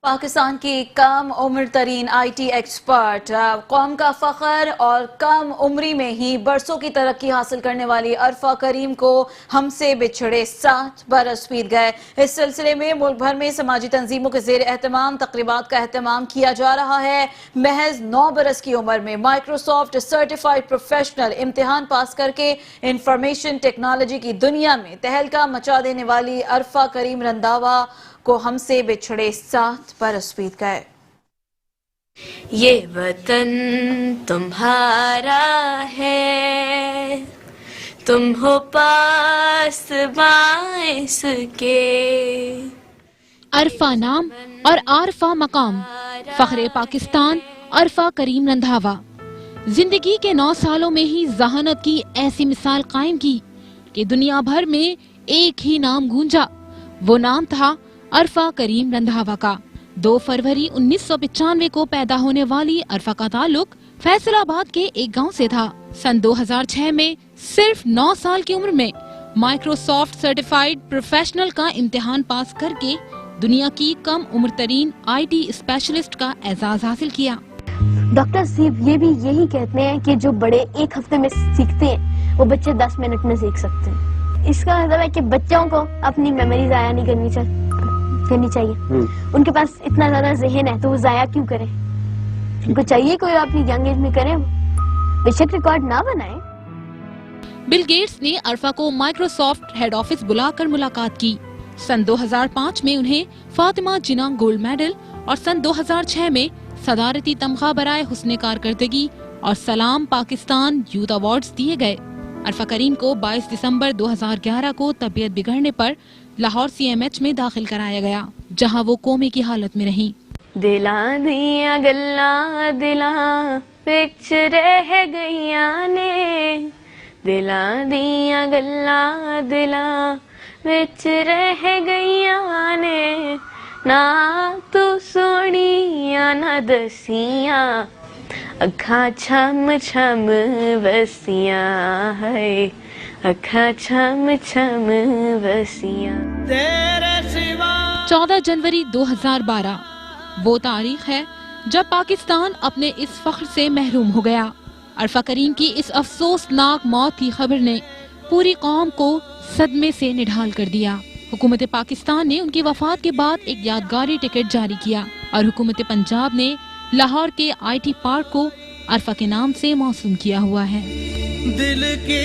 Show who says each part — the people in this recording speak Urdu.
Speaker 1: پاکستان کی کم عمر ترین آئی ٹی ایکسپرٹ، قوم کا فخر اور کم عمری میں ہی برسوں کی ترقی حاصل کرنے والی عرفہ کریم کو ہم سے بچھڑے 7 برس بیت گئے۔ اس سلسلے میں ملک بھر میں سماجی تنظیموں کے زیر اہتمام تقریبات کا اہتمام کیا جا رہا ہے۔ محض 9 برس کی عمر میں مائکروسافٹ سرٹیفائیڈ پروفیشنل امتحان پاس کر کے انفارمیشن ٹیکنالوجی کی دنیا میں تہلکہ مچا دینے والی عرفہ کریم رنداوا کو ہم سے بچھڑے 7 برس بیت گئے۔
Speaker 2: یہ وطن تمہارا ہے، تم ہو پاس باعث کے۔
Speaker 3: عرفہ نام اور عارفہ مقام، فخر پاکستان عرفہ کریم رندھاوا۔ زندگی کے 9 سالوں میں ہی ذہانت کی ایسی مثال قائم کی کہ دنیا بھر میں ایک ہی نام گونجا۔ وہ نام تھا عرفہ کریم رندھاوا کا۔ 2 فروری 1995 کو پیدا ہونے والی عرفہ کا تعلق فیصل آباد کے ایک گاؤں سے تھا۔ سن 2006 میں صرف 9 سال کی عمر میں مائکروسافٹ سرٹیفائیڈ پروفیشنل کا امتحان پاس کر کے دنیا کی کم عمر ترین آئی ٹی اسپیشلسٹ کا اعزاز حاصل کیا۔
Speaker 4: ڈاکٹر صرف یہ بھی یہی کہتے ہیں کہ جو بڑے 1 ہفتے میں سیکھتے ہیں وہ بچے 10 منٹ میں سیکھ سکتے ہیں۔ اس کا مطلب ہے کہ بچوں کو اپنی میموری ضائع نہیں کرنی چاہیے۔ ان کے پاس اتنا زیادہ ذہن ہے تو وہ ضائع کیوں کریں؟ ان کو چاہیے کوئی اپنی ینگ ایج میں کرے، بے شک ریکارڈ نہ بنائے۔
Speaker 3: بل گیٹس نے عرفہ کو مائکروسافٹ ہیڈ آفس بلا کر ملاقات کی۔ سن 2005 میں انہیں فاطمہ جناح گولڈ میڈل اور سن 2006 میں صدارتی تمغہ برائے حسن کارکردگی اور سلام پاکستان یوتھ ایوارڈز دیے گئے۔ عرفہ کریم کو 22 دسمبر 2011 کو طبیعت بگڑنے پر لاہور CMH میں داخل کرایا گیا، جہاں وہ کومے کی حالت میں رہیں۔
Speaker 2: دلاں دیاں گلاں دلاں وچ رہ گئیاں نے، دلاں دیاں گلاں دلاں وچ رہ گئیاں نے، نہ تو سونیاں نہ دسیاں، اکھاں چھم چھم وسیاں ہے، اکھاں چھم چھم وسیاں۔
Speaker 3: 14 جنوری 2012 وہ تاریخ ہے جب پاکستان اپنے اس فخر سے محروم ہو گیا۔ عرفہ کریم کی اس افسوسناک موت کی خبر نے پوری قوم کو صدمے سے نڈھال کر دیا۔ حکومت پاکستان نے ان کی وفات کے بعد ایک یادگاری ٹکٹ جاری کیا اور حکومت پنجاب نے لاہور کے IT پارک کو عرفہ کے نام سے موسوم کیا ہوا ہے۔
Speaker 5: دل کی